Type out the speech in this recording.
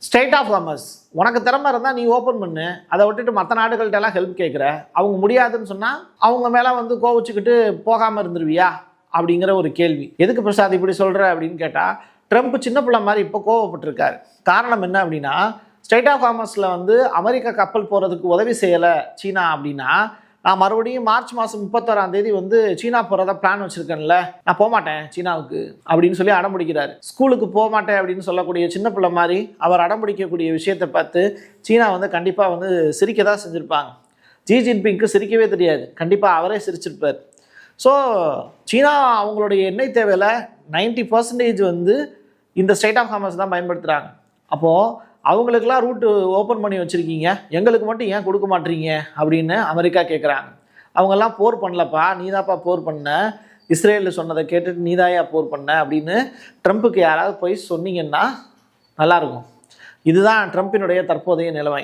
Straight of commerce உனக்கு திறமை இருந்தால் நீ ஓப்பன் பண்ணு. அதை விட்டுட்டு மற்ற நாடுகள்கிட்டலாம் ஹெல்ப் கேட்குற. அவங்க முடியாதுன்னு சொன்னால் அவங்க மேலே வந்து கோவிச்சுக்கிட்டு போகாமல் இருந்துருவியா அப்படிங்கிற ஒரு கேள்வி. எதுக்கு பிரசாத் இப்படி சொல்கிற அப்படின்னு கேட்டால், ட்ரம்ப் சின்ன பிள்ளை மாதிரி இப்போ கோவப்பட்டிருக்காரு. காரணம் என்ன அப்படின்னா, ஸ்ட்ரெயிட் ஆஃப் காமர்ஸில் வந்து அமெரிக்கா கப்பல் போகிறதுக்கு உதவி செய்யலை சீனா அப்படின்னா, நான் மறுபடியும் மார்ச் மாதம் 31 வந்து சீனா போகிறதா பிளான் வச்சுருக்கேன்ல, நான் போகமாட்டேன் சீனாவுக்கு அப்படின்னு சொல்லி அடம்பிடிக்கிறார். ஸ்கூலுக்கு போக மாட்டேன் அப்படின்னு சொல்லக்கூடிய சின்ன பிள்ளை மாதிரி அவர் அடம்பிடிக்கக்கூடிய விஷயத்தை பார்த்து சீனா வந்து கண்டிப்பாக வந்து சிரிக்க தான் செஞ்சுருப்பாங்க. ஜி ஜின்பிங்க்கு சிரிக்கவே தெரியாது, கண்டிப்பாக அவரே சிரிச்சிருப்பார். ஸோ சீனா அவங்களுடைய எண்ணெய் தேவையில் 90% வந்து இந்த ஸ்ட்ரெயிட் ஆஃப் காமர்ஸ் தான் பயன்படுத்துகிறாங்க. அப்போது அவங்களுக்கெல்லாம் ரூட்டு ஓப்பன் பண்ணி வச்சுருக்கீங்க, எங்களுக்கு மட்டும் ஏன் கொடுக்க மாட்டீங்க அப்படின்னு அமெரிக்கா கேட்குறாங்க. அவங்கெல்லாம் போர் பண்ணலப்பா, நீதாப்பா போர் பண்ண, இஸ்ரேலில் சொன்னதை கேட்டுட்டு நீதாயா போர் பண்ண அப்படின்னு ட்ரம்ப்புக்கு யாராவது போய் சொன்னீங்கன்னா நல்லாயிருக்கும். இதுதான் ட்ரம்ப்பினுடைய தற்போதைய நிலைமை.